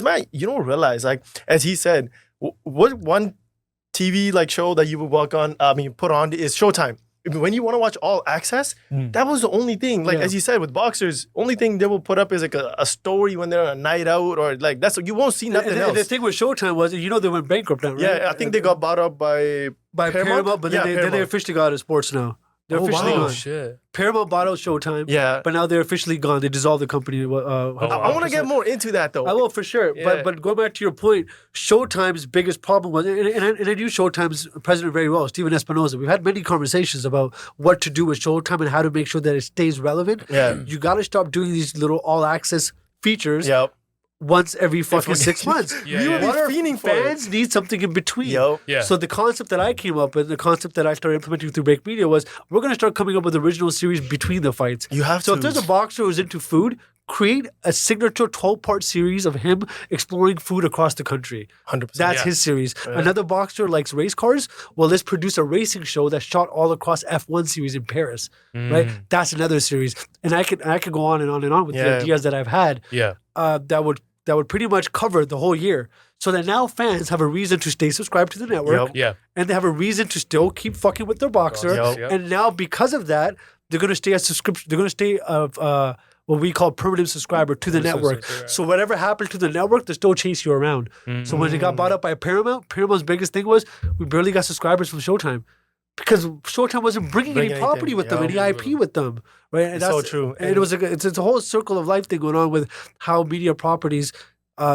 Because man, you don't realize, like as he said, what one TV like show that you would put on is Showtime. When you want to watch All Access, that was the only thing. Like as you said, with boxers, only thing they will put up is like a story when they're on a night out, or like that's you won't see nothing else. The thing with Showtime was, they went bankrupt now, right? Yeah, I think they got bought up by Paramount, but then they officially got out of sports now. They're officially gone. Shit. Paramount bought out Showtime. Yeah. But now they're officially gone. They dissolved the company. I want to get more into that though. I will for sure. Yeah. But going back to your point, Showtime's biggest problem was, and I knew Showtime's president very well, Steven Espinoza. We've had many conversations about what to do with Showtime and how to make sure that it stays relevant. Yeah. You got to stop doing these little all access features. Yep. Once every fucking 6 months. You would be fiending for fans it. need something in between. Yeah. So the concept that I came up with, the concept that I started implementing through Break Media was, we're going to start coming up with original series between the fights. You have So to. if there's a boxer who's into food, create a signature 12-part series of him exploring food across the country. 100%. That's his series. Another boxer likes race cars. Well, let's produce a racing show that's shot all across F1 series in Paris. Right? That's another series. And I could go on and on and on with the ideas that I've had. Yeah. That would pretty much cover the whole year. So that now fans have a reason to stay subscribed to the network. Yeah. And they have a reason to still keep fucking with their boxer. Yep. And now because of that, they're going to stay a subscription. They're going to stay what we call permanent subscriber to the network. Right. So whatever happened to the network, they still chase you around. So when they got bought up by Paramount's biggest thing was, we barely got subscribers from Showtime. Because Showtime wasn't bringing any property with them, any IP with them, right? And It's so true. And it's a whole circle of life thing going on with how media properties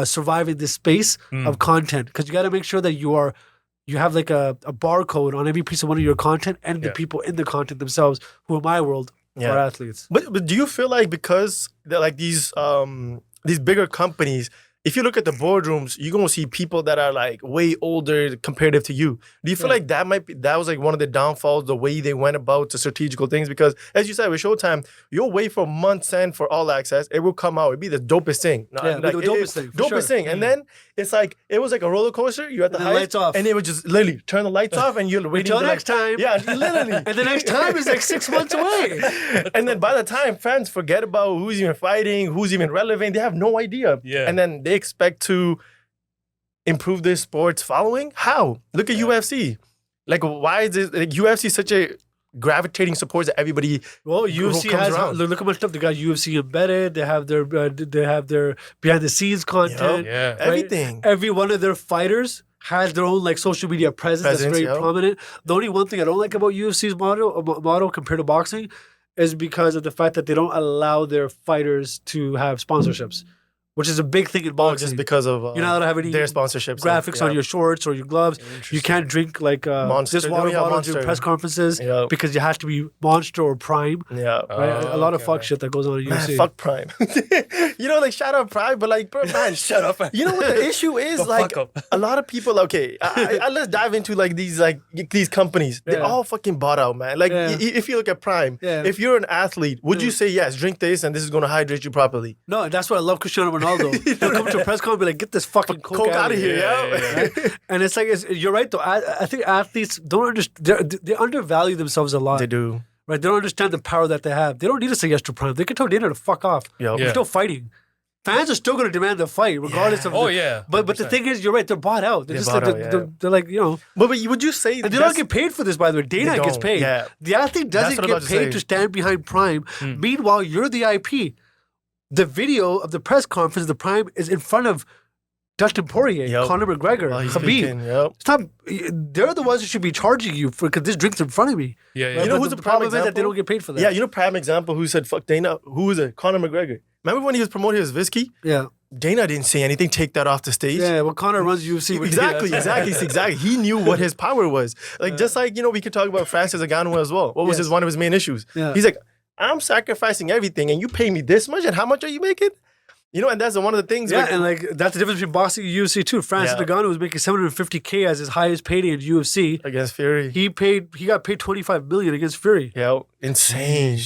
survive in this space of content. Because you got to make sure that you have like a barcode on every piece of one of your content, and the people in the content themselves, who in my world are athletes. But do you feel like because they're like these bigger companies, if you look at the boardrooms, you're gonna see people that are like way older comparative to you. Do you feel like that was like one of the downfalls, the way they went about the strategical things? Because as you said with Showtime, you'll wait for months and for All Access, it will come out. It'd be the dopest thing. Yeah, like, the dopest thing. For Dopest thing. And then it's like it was like a roller coaster. You at the height, lights off, and it would just literally turn the lights off, and you're waiting until next time. Yeah, literally. And the next time is like 6 months away. And then by the time fans forget about who's even fighting, who's even relevant, they have no idea. Yeah. And then they expect to improve their sports following? How? Look at UFC. Like, why is it UFC such a gravitating support that everybody? Well, UFC comes has around? look how much stuff they got. UFC embedded. They have their behind the scenes content. Yeah. right? Everything. Every one of their fighters has their own like social media presence that's very prominent. The only one thing I don't like about UFC's model compared to boxing is because of the fact that they don't allow their fighters to have sponsorships, which is a big thing in boxing. Just because of you're not allowed to have any their sponsorships, graphics on your shorts or your gloves. You can't drink like this water bottle during press conferences because you have to be Monster or Prime. Yeah, right? A lot of fuck shit that goes on in UFC. Man, fuck Prime. Like shout out Prime, but like, bro, man, shut up. You know what the issue is? Like, a lot of people. Okay, let's dive into like these companies. They're all fucking bought out, man. Like, if you look at Prime, if you're an athlete, would you say yes, drink this and this is going to hydrate you properly? No, that's why I love Cristiano Ronaldo. He'll come to a press conference and be like, get this fucking coke out of here. Right? And it's like, you're right though. I think athletes don't understand, they undervalue themselves a lot. They do. Right? They don't understand the power that they have. They don't need to say yes to Prime. They can tell Dana to fuck off. We're still fighting. Fans are still going to demand the fight, regardless of. But the thing is, you're right. They're bought out. They're like, you know. But would you say? And they don't get paid for this, by the way. Dana gets paid. Yeah. The athlete doesn't get paid to stand behind Prime. Meanwhile, you're the IP. The video of the press conference, the Prime is in front of Dustin Poirier, Conor McGregor, Khabib. Stop! They're the ones who should be charging you for because this drink's in front of me. You know who's the problem example? is that they don't get paid for that. Yeah, you know prime example who said fuck Dana? Who was it? Conor McGregor. Remember when he was promoting his whiskey? Yeah. Dana didn't say anything. Take that off the stage. Yeah, well, Conor runs UFC. Exactly. He knew what his power was. Like just like we could talk about Francis Ngannou as well. What was one of his main issues? Yeah. He's like, I'm sacrificing everything, and you pay me this much, and how much are you making? And that's one of the things. Yeah, and like that's the difference between boxing and UFC too. Francis Ngannou was making $750K as his highest payday in UFC against Fury. He got paid $25 million against Fury. Yeah, insane.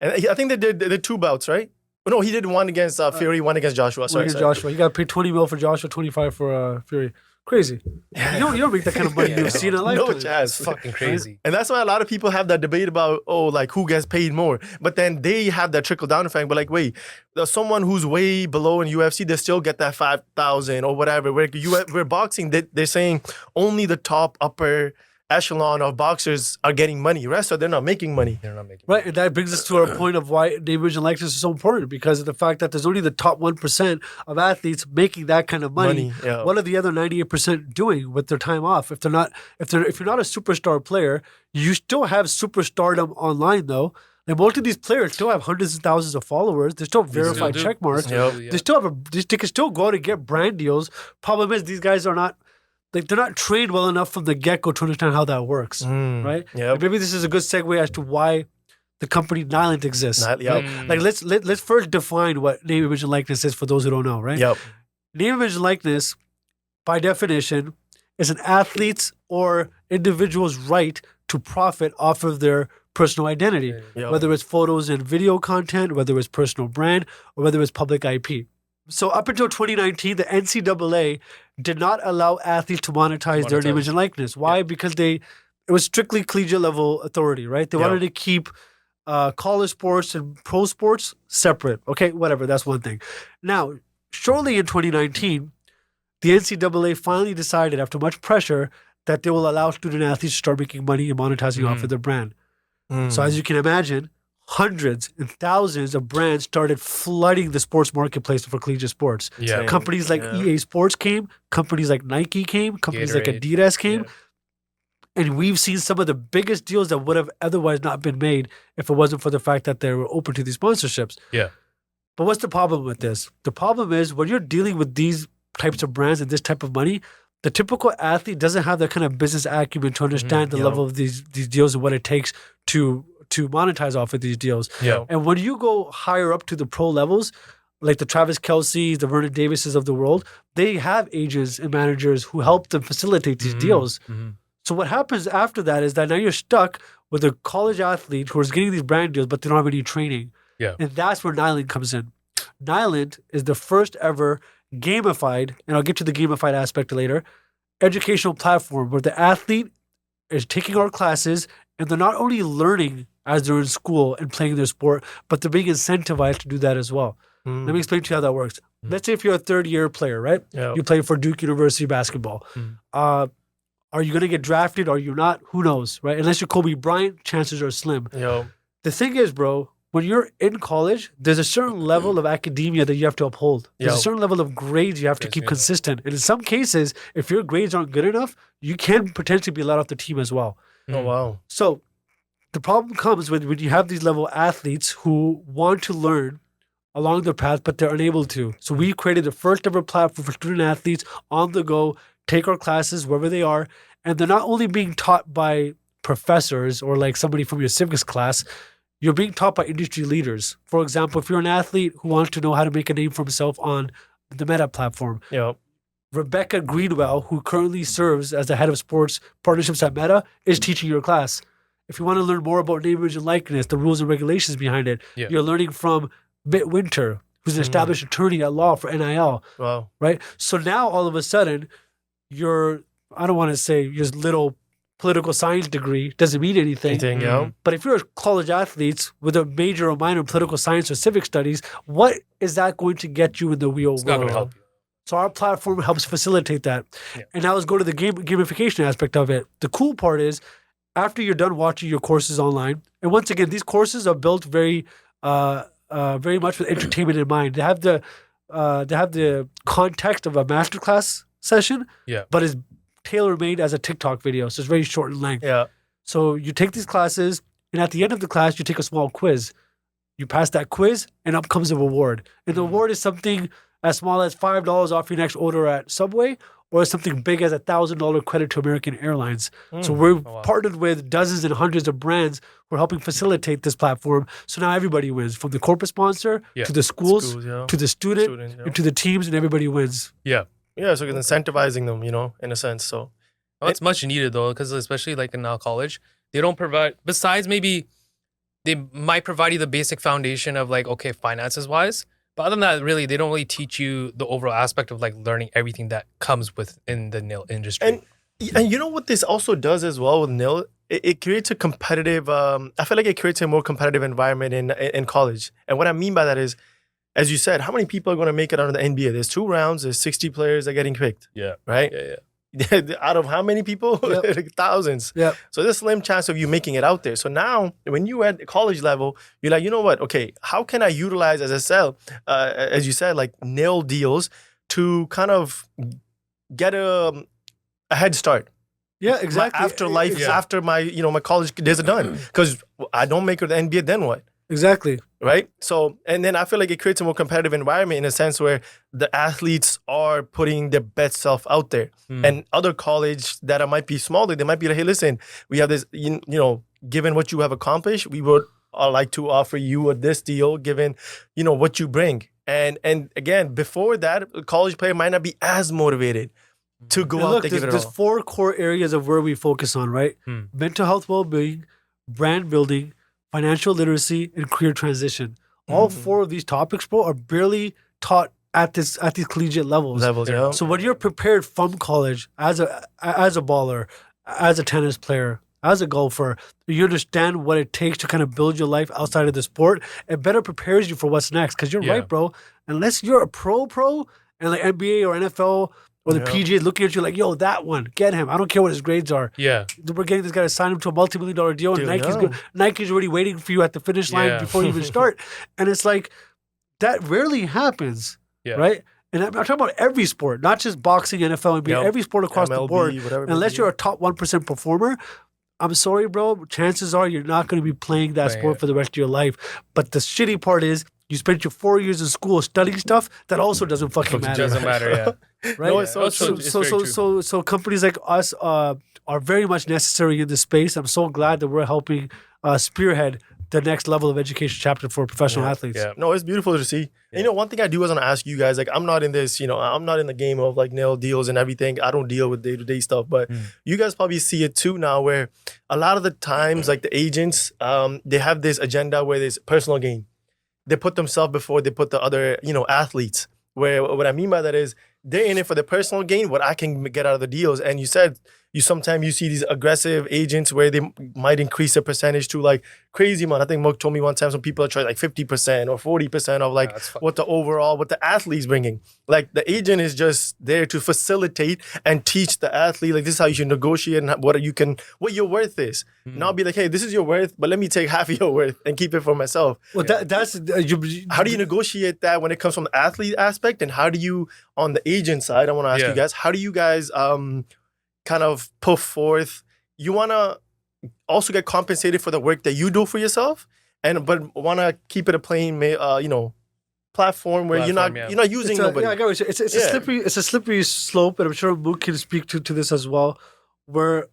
And I think they did 2 bouts, right? No, he did one against Fury, one against Joshua. Sorry. Joshua. He got paid $20 million for Joshua, $25 for Fury. Crazy. You don't make that kind of money in UFC in a lifetime. No chance. It's fucking crazy. And that's why a lot of people have that debate about, like who gets paid more. But then they have that trickle down effect. But like, wait, there's someone who's way below in UFC, they still get that 5,000 or whatever. Where boxing, they're saying only the top upper echelon of boxers are getting money. Rest of they're not making money. Right, and that brings us to our point of why name, image, and likeness is so important, because of the fact that there's only the top 1% of athletes making that kind of money. Yeah. What are the other 98% doing with their time off? If you're not a superstar player, you still have superstardom online though. And most of these players still have hundreds of thousands of followers. They still have verified check marks. They can still go out and get brand deals. Problem is these guys are not. They're not trained well enough from the get-go to understand how that works, right? Yep. Maybe this is a good segue as to why the company Nyland exists. Right? Like let's first define what name, image, and likeness is for those who don't know, right? Yep. Name, image, and likeness, by definition, is an athlete's or individual's right to profit off of their personal identity, whether it's photos and video content, whether it's personal brand, or whether it's public IP. So up until 2019, the NCAA did not allow athletes to monetize their image and likeness. Why? Because it was strictly collegiate level authority, right? They wanted to keep college sports and pro sports separate. Okay, whatever. That's one thing. Now, shortly in 2019, the NCAA finally decided, after much pressure, that they will allow student athletes to start making money and monetizing off of their brand. So as you can imagine, hundreds and thousands of brands started flooding the sports marketplace for collegiate sports. Companies like EA Sports came, companies like Nike came, companies like Adidas came. And we've seen some of the biggest deals that would have otherwise not been made if it wasn't for the fact that they were open to these sponsorships. But what's the problem with this? The problem is when you're dealing with these types of brands and this type of money, the typical athlete doesn't have that kind of business acumen to understand the level of these deals and what it takes to monetize off of these deals. And when you go higher up to the pro levels, like the Travis Kelce's, the Vernon Davises of the world, they have agents and managers who help them facilitate these deals. So what happens after that is that now you're stuck with a college athlete who is getting these brand deals, but they don't have any training. And that's where Nyland comes in. Nyland is the first ever gamified, and I'll get to the gamified aspect later, educational platform where the athlete is taking our classes and they're not only learning as they're in school and playing their sport, but they're being incentivized to do that as well. Let me explain to you how that works. Let's say if you're a third-year player, right? You play for Duke University basketball. Are you going to get drafted? Are you not? Who knows, right? Unless you're Kobe Bryant, chances are slim. The thing is, bro, when you're in college, there's a certain level of academia that you have to uphold. There's a certain level of grades you have to keep consistent. And in some cases, if your grades aren't good enough, you can potentially be let off the team as well. Oh, wow. So the problem comes when you have these level athletes who want to learn along their path, but they're unable to. So we created the first ever platform for student athletes on the go, take our classes wherever they are. And they're not only being taught by professors or like somebody from your civics class, you're being taught by industry leaders. For example, if you're an athlete who wants to know how to make a name for himself on the Meta platform, Rebecca Greenwell, who currently serves as the head of sports partnerships at Meta, is teaching your class. If you want to learn more about name, image, and likeness, the rules and regulations behind it, you're learning from Mitt Winter, who's an established attorney at law for NIL. Right? So now all of a sudden, I don't want to say your little political science degree doesn't mean anything. But if you're a college athlete with a major or minor in political science or civic studies, what is that going to get you in the real world? It's not going to help you. So our platform helps facilitate that. And now let's go to the gamification aspect of it. The cool part is after you're done watching your courses online, and once again, these courses are built very much with entertainment in mind. They have the context of a masterclass session, but it's tailor-made as a TikTok video, so it's very short in length. So you take these classes, and at the end of the class, you take a small quiz. You pass that quiz, and up comes a reward. And the reward is something as small as $5 off your next order at Subway, or something big as $1,000 credit to American Airlines. So we're partnered with dozens and hundreds of brands who are helping facilitate this platform. So now everybody wins, from the corporate sponsor to the schools to the student and to the teams, and everybody wins. So it's incentivizing them, in a sense. So it's much needed though, because especially like in college, they don't provide, besides maybe they might provide you the basic foundation of like, okay, finances wise, But other than that, really, they don't really teach you the overall aspect of like learning everything that comes within the nil industry. And you know what this also does as well with nil? It creates a competitive. I feel like it creates a more competitive environment in college. And what I mean by that is, as you said, how many people are going to make it out of the NBA? There's 2 rounds. There's 60 players that are getting picked. Yeah. Right. Yeah. Out of how many people? Yep. Like thousands. Yeah. So there's a slim chance of you making it out there. So now when you at the college level, you're like, you know what? Okay, how can I utilize, as I said, as you said, like nil deals to kind of get a head start? Yeah, exactly. After my my college days are done. Because I don't make it to the NBA, then what? Exactly. Right? So, and then I feel like it creates a more competitive environment in a sense where the athletes are putting their best self out there. And other college that might be smaller, they might be like, hey, listen, we have this, given what you have accomplished, we would like to offer you this deal given, what you bring. And again, before that, a college player might not be as motivated to go out there. There's 4 core areas of where we focus on, right? Mental health, well-being, brand building, financial literacy, and career transition. All 4 of these topics, bro, are barely taught at these collegiate levels. Yeah. So when you're prepared from college as a baller, as a tennis player, as a golfer, you understand what it takes to kind of build your life outside of the sport. It better prepares you for what's next. Because you're right, bro. Unless you're a pro, and like NBA or NFL or the PGA looking at you like, yo, that one, get him. I don't care what his grades are. Yeah. We're getting this guy to sign him to a multi-million-dollar deal, and Nike's already waiting for you at the finish line before you even start. And it's like, that rarely happens, right? And I'm talking about every sport, not just boxing, NFL, NBA, every sport across the board. Unless you're a top 1% performer, I'm sorry, bro, chances are you're not going to be playing that sport for the rest of your life. But the shitty part is, you spent your 4 years in school studying stuff that also doesn't fucking matter. It doesn't matter, yeah. Right? No, it's so companies like us are very much necessary in this space. I'm so glad that we're helping spearhead the next level of education chapter for professional athletes. Yeah. No, it's beautiful to see. And, one thing I do is want to ask you guys, like, I'm not in this, I'm not in the game of like nail deals and everything. I don't deal with day-to-day stuff, but you guys probably see it too now where a lot of the times, like the agents, they have this agenda where there's personal gain. They put themselves before they put the other, athletes. Where what I mean by that is they're in it for the personal gain, what I can get out of the deals. And you said sometimes you see these aggressive agents where they might increase the percentage to like crazy amount. I think Mook told me one time some people are trying like 50% or 40% of like what the athlete's bringing. Like the agent is just there to facilitate and teach the athlete like this is how you should negotiate and what your worth is. Not be like, hey, this is your worth, but let me take half of your worth and keep it for myself. Well, that's how do you negotiate that when it comes from the athlete aspect, and how do you on the agent side? I want to ask you guys, how do you guys kind of put forth, you want to also get compensated for the work that you do for yourself, but want to keep it a plain, platform where you're not using nobody. Yeah, I got it. It's a slippery slope, and I'm sure Mook can speak to this as well. Where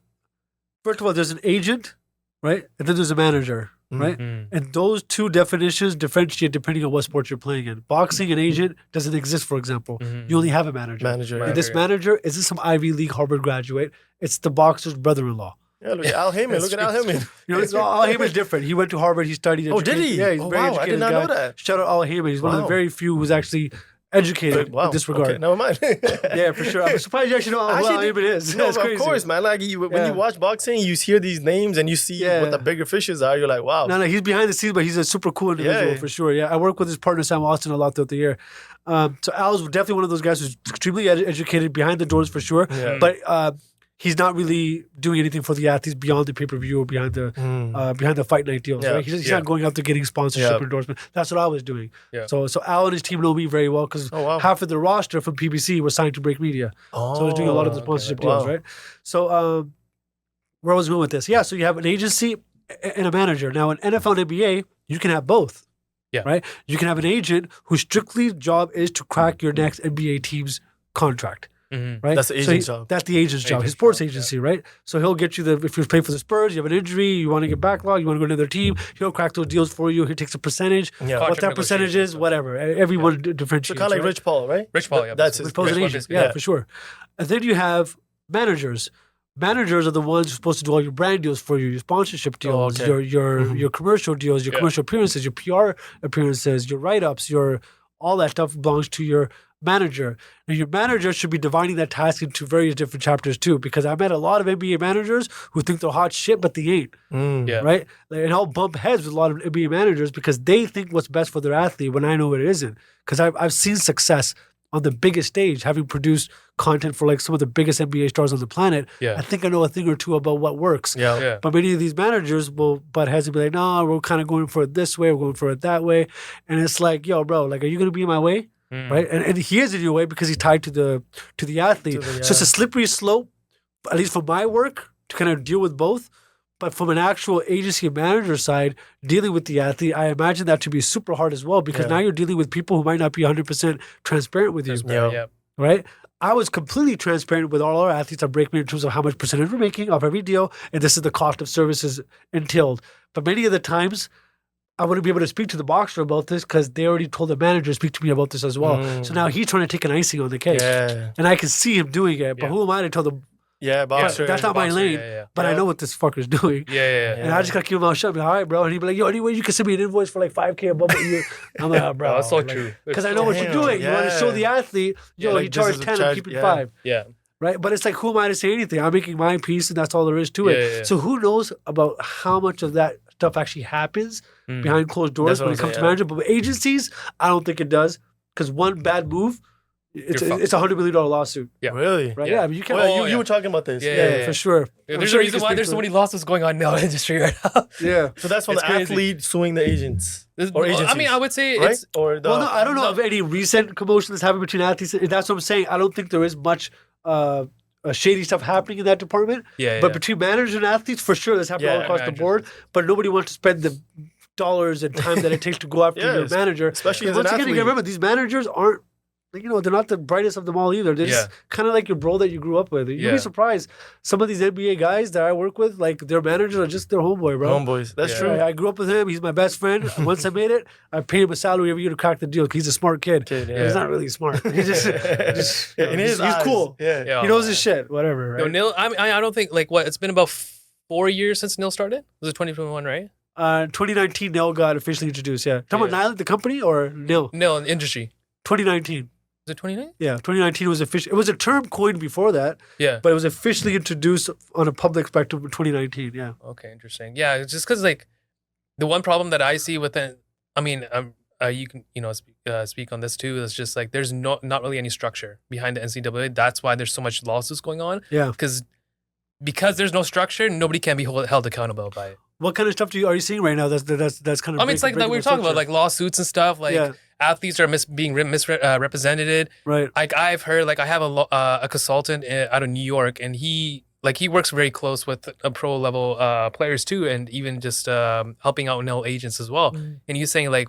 first of all, there's an agent, right, and then there's a manager, right, and those 2 definitions differentiate depending on what sport you're playing in. Boxing, an agent doesn't exist, for example. You only have a manager. And this manager isn't some Ivy League Harvard graduate. It's the boxer's brother-in-law. Yeah, look at Al Heyman. Look at Al Heyman. Al Heyman's different. He went to Harvard. He studied education. Oh, did he? Yeah, he's very educated. I did not know that. Shout out Al Heyman. He's one of the very few who's actually educated in this regard. Okay, never mind. Yeah, for sure. I'm surprised you actually know who Al Heyman is. No, That's crazy. Of course, man. Like when you watch boxing, you hear these names and you see what the bigger fishes are. You're like, wow. No, he's behind the scenes, but he's a super cool individual for sure. Yeah, I work with his partner Sam Austin a lot throughout the year. So Al's definitely one of those guys who's extremely educated behind the doors for sure. Yeah. But he's not really doing anything for the athletes beyond the pay-per-view or behind the fight night deals. Right? He's not going out there getting sponsorship or endorsement. That's what I was doing. Yeah. So Al and his team know me very well because half of the roster from PBC was signed to Break Media. So I was doing a lot of the sponsorship deals, right? So where I was going with this? Yeah, so you have an agency and a manager. Now in NFL and NBA, you can have both. Yeah. Right? You can have an agent whose strictly job is to crack your next NBA team's contract. Right? That's the agent's job. That's the agent's job, his sports agency, right? So he'll get you if you play for the Spurs, you have an injury, you want to get backlog, you want to go to another team, he'll crack those deals for you. He takes a percentage. Yeah. What that percentage is, whatever. Everyone differentiates. So kind of like Rich Paul, right? Rich Paul, yeah. That's Rich Paul's an agent, for sure. And then you have managers. Managers are the ones who are supposed to do all your brand deals for you, your sponsorship deals, your commercial deals, your commercial appearances, your PR appearances, your write-ups, all that stuff belongs to your manager. And your manager should be dividing that task into various different chapters too, because I met a lot of NBA managers who think they're hot shit, but they ain't. Right? And I'll bump heads with a lot of NBA managers because they think what's best for their athlete when I know it isn't. Because I've seen success on the biggest stage, having produced content for like some of the biggest NBA stars on the planet. I think I know a thing or two about what works. But many of these managers will butt heads and be like, no, we're kind of going for it this way, we're going for it that way. And it's like, yo, bro, like, are you going to be in my way? Right? And he is in your way because he's tied to the athlete. So it's a slippery slope, at least for my work, to kind of deal with both. But from an actual agency and manager side, dealing with the athlete, I imagine that to be super hard as well, because now you're dealing with people who might not be 100% transparent with you. Right? I was completely transparent with all our athletes on Breakman in terms of how much percentage we're making off every deal, and this is the cost of services entailed. But many of the times, I wouldn't be able to speak to the boxer about this because they already told the manager to speak to me about this as well. So now he's trying to take an icing on the cake. And I can see him doing it, but who am I to tell the boxer? That's not my lane, but I know what this fucker's doing. And I just got to keep my mouth shut and be like, all right, bro. And he'd be like, yo, anyway, you can send me an invoice for like $5K above what you. I'm like, oh, bro. That's so true. Because I know what you're doing. You want to show the athlete, yo, like he charged 10, I'm keeping 5. Right? But it's like, who am I to say anything? I'm making my piece, and that's all there is to it. So who knows about how much of that stuff actually happens behind closed doors when it comes to management? But with agencies, I don't think it does. Because one bad move, it's a $100 million lawsuit. Really? Right? I mean, you can't. Well, you were talking about this. Yeah, for sure. There's a reason why there's so many lawsuits going on in the industry right now. So that's from the athlete suing the agents. Or agencies. I mean, I would say right? it's... Or the, well, no, I don't know of any recent commotion that's happened between athletes. That's what I'm saying. I don't think there is much shady stuff happening in that department. But between managers and athletes, for sure, that's happening all across the board. But nobody wants to spend the dollars and time that it takes to go after your manager. Especially as once an again, athlete. you gotta remember, these managers aren't, they're not the brightest of them all either. They're just kind of like your bro that you grew up with. You'd be surprised. Some of these NBA guys that I work with, like their managers are just their homeboy, bro. Homeboys. That's true. I grew up with him. He's my best friend. Once I made it, I paid him a salary every year to crack the deal. He's a smart kid. He's not really smart. He's he's cool. He knows his shit. Whatever. Right? Yo, Nil, I don't think, like, it's been about 4 years since Nil started? Was it 2021, right? 2019, Nil got officially introduced. Talking about Nile, the company, or Nil? Nil, industry. 2019. Was it 2019? Yeah, 2019 was official. It was a term coined before that. But it was officially introduced on a public spectrum in 2019. Okay, interesting. Yeah, it's just because, like, the one problem that I see with it, I mean, you can speak on this too. It's just like there's not really any structure behind the NCAA. That's why there's so much lawsuits going on. Because there's no structure, nobody can be held accountable by it. What kind of stuff are you seeing right now? That's kind of. I mean, it's like that we were talking about, like lawsuits and stuff. Like athletes are being misrepresented. Right. Like I've heard, like I have a consultant out of New York, and he works very close with pro level players too, and even just helping out NIL agents as well. And he's saying like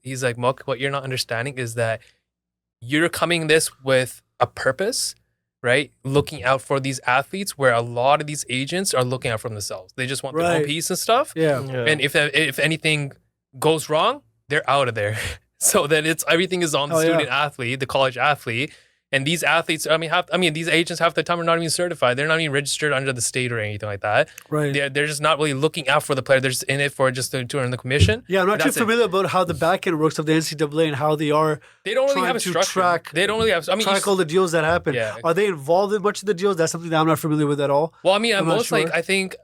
he's like, Mok, what you're not understanding is that you're coming this with a purpose. Right, looking out for these athletes, where a lot of these agents are looking out for themselves. They just want their own piece and stuff. And if anything goes wrong, they're out of there. So then everything is on the student athlete, the college athlete. And these athletes, these agents half the time are not even certified. They're not even registered under the state or anything like that. Right. They're just not really looking out for the player. They're just in it for just to earn the commission. Yeah, I'm not too familiar about how the back end works of the NCAA and how they are. They don't really have a structure. They don't really have. Track all the deals that happen. Are they involved in much of the deals? That's something that I'm not familiar with at all. Well, I mean, I think.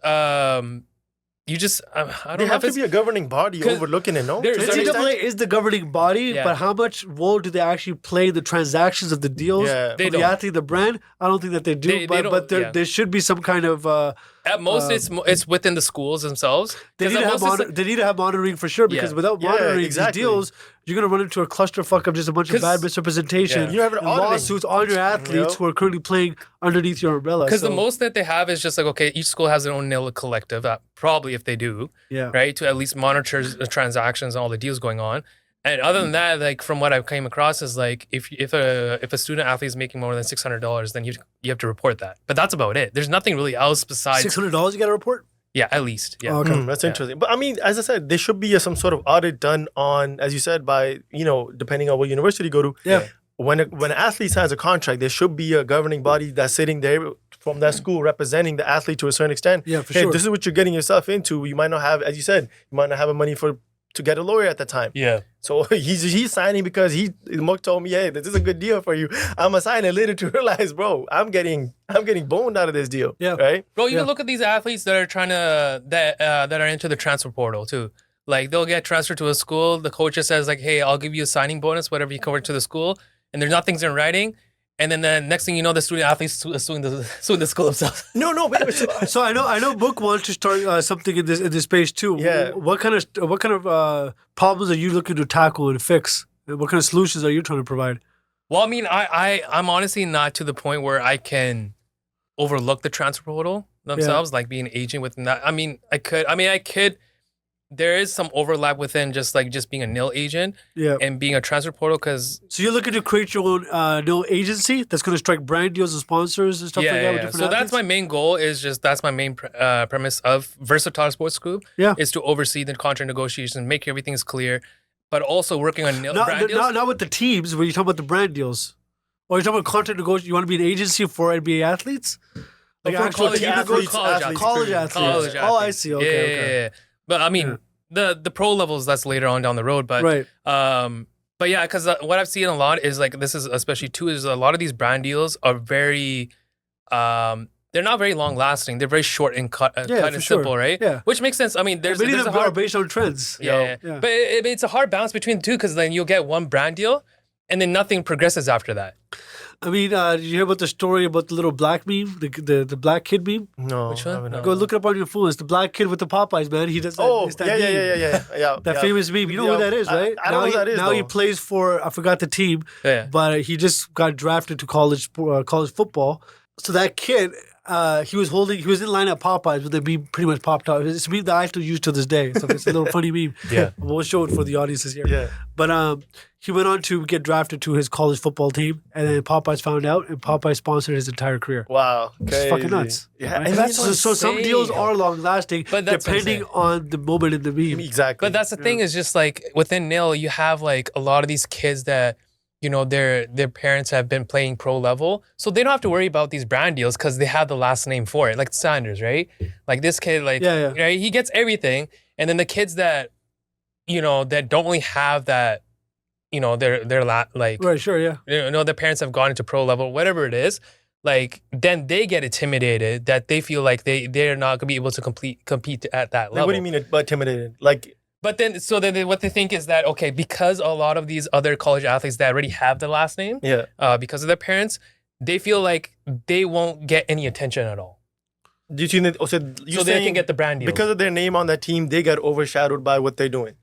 You just, I don't know. They have to be a governing body overlooking it, no? The NCAA is the governing body, but how much role do they actually play in the transactions of the deals? They the athlete, the brand? I don't think that they do, but there should be some kind of... At most, it's within the schools themselves. They need to have monitoring for sure, because without monitoring these deals, you're going to run into a clusterfuck of just a bunch of bad misrepresentation. You have an lawsuits on your athletes who are currently playing underneath your umbrella. Because the most that they have is just like, okay, each school has their own NIL collective, probably if they do, right, to at least monitor the transactions and all the deals going on. And other than that, like from what I came across is like if a student athlete is making more than $600, then you have to report that. But that's about it. There's nothing really else besides $600 you got to report. Yeah, at least. Yeah. Okay. That's interesting. But I mean, as I said, there should be some sort of audit done on, as you said, by depending on what university you go to. Yeah. When an athlete signs a contract, there should be a governing body that's sitting there from that school representing the athlete to a certain extent. Yeah, for sure. This is what you're getting yourself into. You might not have, as you said, you might not have the money for to get a lawyer at the time. Yeah. So he's signing because Mook told me, hey, this is a good deal for you. I'm gonna sign it later to realize, bro, I'm getting boned out of this deal. Yeah. Right? Bro, you can look at these athletes that are trying to that are into the transfer portal too. Like they'll get transferred to a school. The coach just says like, hey, I'll give you a signing bonus, whatever you convert to the school, and there's nothing's in writing. And then the next thing you know, the student athletes suing the school themselves. No. So I know Book wants to start something in this space too. Yeah. What kind of problems are you looking to tackle and fix? And what kind of solutions are you trying to provide? Well, I mean, I'm honestly not to the point where I can overlook the transfer portal themselves, like being an agent within that. I mean, I could. There is some overlap within just being a nil agent and being a transfer portal because... So you're looking to create your own nil agency that's going to strike brand deals and sponsors and stuff like that with different So athletes? that's my main goal that's my main premise of Versatile Sports Group is to oversee the contract negotiations, make everything is clear, but also working on brand deals. Not with the teams, but you're talking about the brand deals. Or you're talking about contract negotiations. You want to be an agency for NBA athletes? Like actual college athletes. College athletes. Oh, I see. Okay. Yeah. But I mean, the pro levels, that's later on down the road. But right. But yeah, because what I've seen a lot is like this is especially too is a lot of these brand deals are very they're not very long lasting. They're very short and cut and simple, right? Yeah. Which makes sense. I mean, there's a hard based on trends. Yeah. But it's a hard balance between the two because then you'll get one brand deal and then nothing progresses after that. I mean, did you hear about the story about the little black meme, the black kid meme? No. Which one? Go look it up on your phone. It's the black kid with the Popeyes, man. He does that. Oh, it's that meme. Yeah. That famous meme. You know who that is, right? I don't know who that is. Now he plays for, I forgot the team, but he just got drafted to college football. So that kid, he was in line at Popeyes, but the meme pretty much popped out. It's a meme that I still use to this day. So it's a little funny meme. Yeah. We'll show it for the audiences here. Yeah. But he went on to get drafted to his college football team, and then Popeyes found out, and Popeyes sponsored his entire career. Wow. It's fucking nuts. Yeah. Right? And so some deals are long lasting, but depending on the moment in the meme. Exactly. But that's the thing is just like within NIL, you have like a lot of these kids that, you know, their parents have been playing pro level. So they don't have to worry about these brand deals because they have the last name for it. Like Sanders, right? Like this kid, right? He gets everything. And then the kids that, you know, that don't really have that, you know, they're like... Right, sure, yeah. You know, their parents have gone into pro level, whatever it is. Like, then they get intimidated that they feel like they're not going to be able to compete at that level. What do you mean intimidated? Like... But then, what they think is that, okay, because a lot of these other college athletes that already have the last name, because of their parents, they feel like they won't get any attention at all. Do you think that, so they can get the brand deals. Because of their name on that team, they got overshadowed by what they're doing.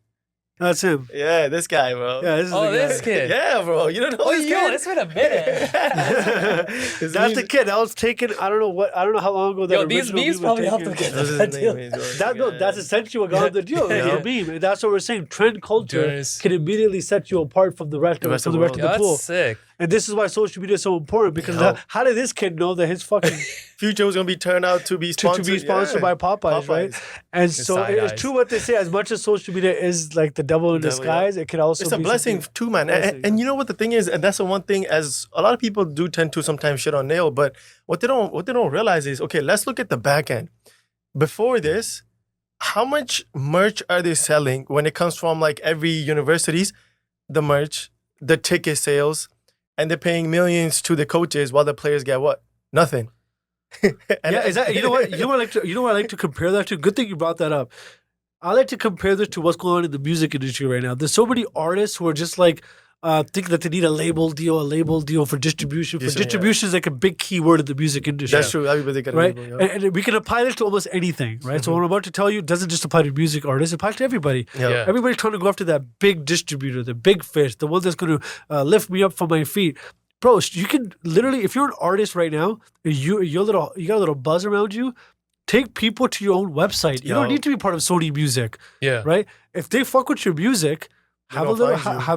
That's him. Yeah, this guy, bro. Yeah, this kid. Yeah, bro. You don't know this kid? It's been a minute. That's the kid. That was taken. I don't know how long ago that these memes probably helped him get that deal. That's essentially what got him the deal. Meme. That's what we're saying. Trend culture can immediately set you apart from the rest of the pool. That's sick. And this is why social media is so important because how did this kid know that his fucking future was gonna turned out to be sponsored by Popeyes, right? And so it's true what they say. As much as social media is like the devil in disguise, it can also be a blessing too, man. And you know what the thing is, and that's the one thing. As a lot of people do tend to sometimes shit on NIL, but what they don't realize is, okay, let's look at the back end. Before this, how much merch are they selling when it comes from like every universities? The merch, the ticket sales. And they're paying millions to the coaches while the players get what? Nothing. Is that you know what I like to compare that to? Good thing you brought that up. I like to compare this to what's going on in the music industry right now. There's so many artists who are just like think that they need a label deal for distribution. Distribution is like a big key word in the music industry. That's true. Everybody got a right? label, and we can apply this to almost anything, right? Mm-hmm. So what I'm about to tell you doesn't just apply to music artists, it applies to everybody. Yeah. Everybody's trying to go after that big distributor, the big fish, the one that's going to lift me up from my feet. Bro, you can literally, if you're an artist right now, you got a little buzz around you, take people to your own website. You don't need to be part of Sony Music. Yeah. Right? If they fuck with your music, have a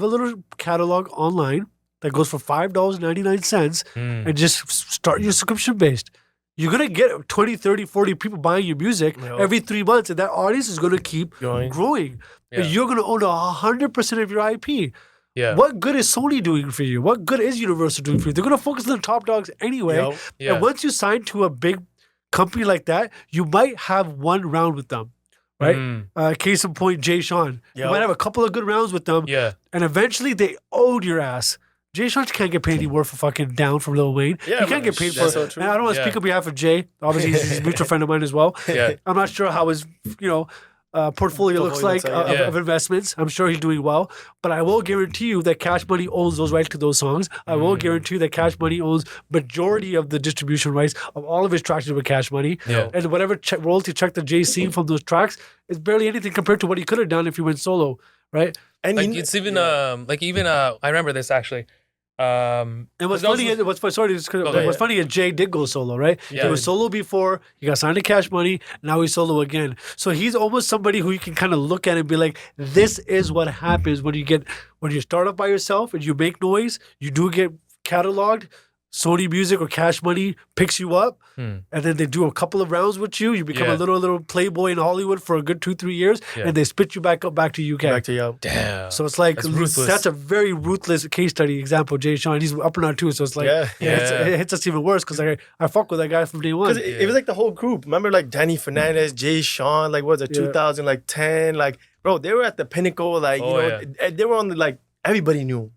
little catalog online that goes for $5.99 and just start your subscription based. You're going to get 20, 30, 40 people buying your music every 3 months, and that audience is going to keep growing. Yeah. And you're going to own 100% of your IP. Yeah. What good is Sony doing for you? What good is Universal doing for you? They're going to focus on the top dogs anyway. And once you sign to a big company like that, you might have one round with them. right? Case in point, Jay Sean. You might have a couple of good rounds with them, and eventually they owed your ass. Jay Sean can't get paid anymore for fucking Down from Lil Wayne. He can't get paid for it. And I don't want to speak on behalf of Jay. Obviously, he's a mutual friend of mine as well. I'm not sure how his, portfolio looks like of investments. I'm sure he's doing well. But I will guarantee you that Cash Money owns those rights to those songs. I will guarantee you that Cash Money owns majority of the distribution rights of all of his tracks with Cash Money. And whatever royalty check that Jay's seen from those tracks is barely anything compared to what he could have done if he went solo, right? And it's even I remember this actually. And what's funny is Jay did go solo, right? He was solo before, he got signed to Cash Money, now he's solo again. So he's almost somebody who you can kind of look at and be like, this is what happens when you start up by yourself and you make noise, you do get cataloged. Sony Music or Cash Money picks you up, and then they do a couple of rounds with you. You become a little playboy in Hollywood for a good 2-3 years, and they spit you back to UK. Back to you. Damn. So it's like that's a very ruthless case study example. Jay Sean, he's up and out too. So it's like it hits us even worse because I fuck with that guy from day one. Because it was like the whole group. Remember like Danny Fernandez, Jay Sean, like what was it, 2010? Like bro, they were at the pinnacle. Like they were on the like everybody knew.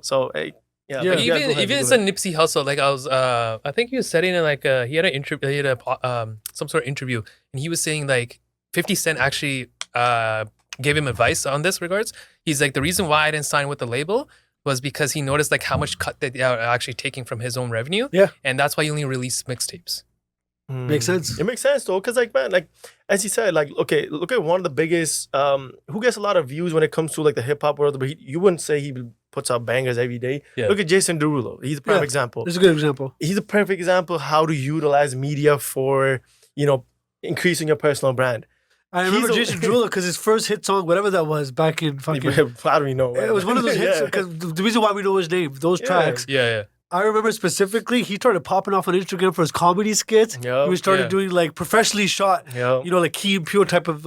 So hey. Yeah, like even it's a Nipsey Hussle. Like I was, I think he was setting in like he had an interview, some sort of interview, and he was saying like 50 Cent actually gave him advice on this regards. He's like, the reason why I didn't sign with the label was because he noticed like how much cut that they are actually taking from his own revenue. And that's why he only released mixtapes. Makes sense. It makes sense though, because like man, like as he said, like okay, look at one of the biggest who gets a lot of views when it comes to like the hip hop world, but you wouldn't say he puts out bangers every day. Look at Jason Derulo. He's a prime example. That's a good example. He's a perfect example of how to utilize media for increasing your personal brand. I remember Jason Derulo because his first hit song, whatever that was, back in fucking. How do we know? It was one of those hits because the reason why we know his name, those tracks. I remember specifically, he started popping off on Instagram for his comedy skits. He started doing like professionally shot, like Key and Peele type of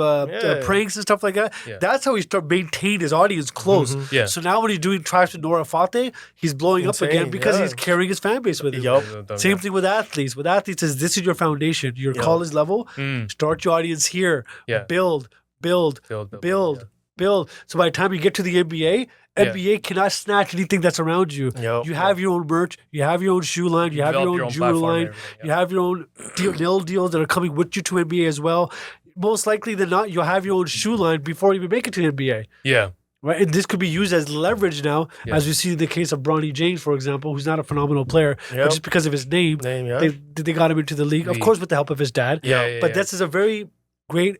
pranks and stuff like that. That's how he started maintaining his audience close. So now when he's doing tracks with Nora Fate, he's blowing up again because he's carrying his fan base with him. Same thing with athletes. With athletes, is this is your foundation, your college level. Start your audience here. Build. So by the time you get to the NBA cannot snatch anything that's around you. You have your own merch. You have your own shoe line. You have your own jewelry line. You have your own nail deals that are coming with you to NBA as well. Most likely than not, you'll have your own shoe line before you even make it to the NBA. Right? And this could be used as leverage now, as we see in the case of Bronny James, for example, who's not a phenomenal player, but just because of his name they got him into the league. Of course, with the help of his dad. But this is a very great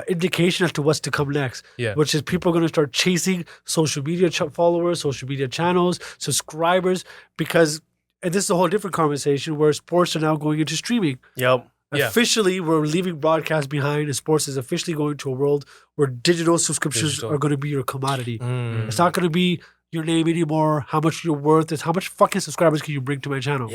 indication as to what's to come next, which is people are going to start chasing social media followers, social media channels, subscribers, because, and this is a whole different conversation where sports are now going into streaming. Officially, we're leaving broadcast behind, and sports is officially going to a world where digital subscriptions are going to be your commodity. It's not going to be your name anymore, how much you're worth, it's how much fucking subscribers can you bring to my channel.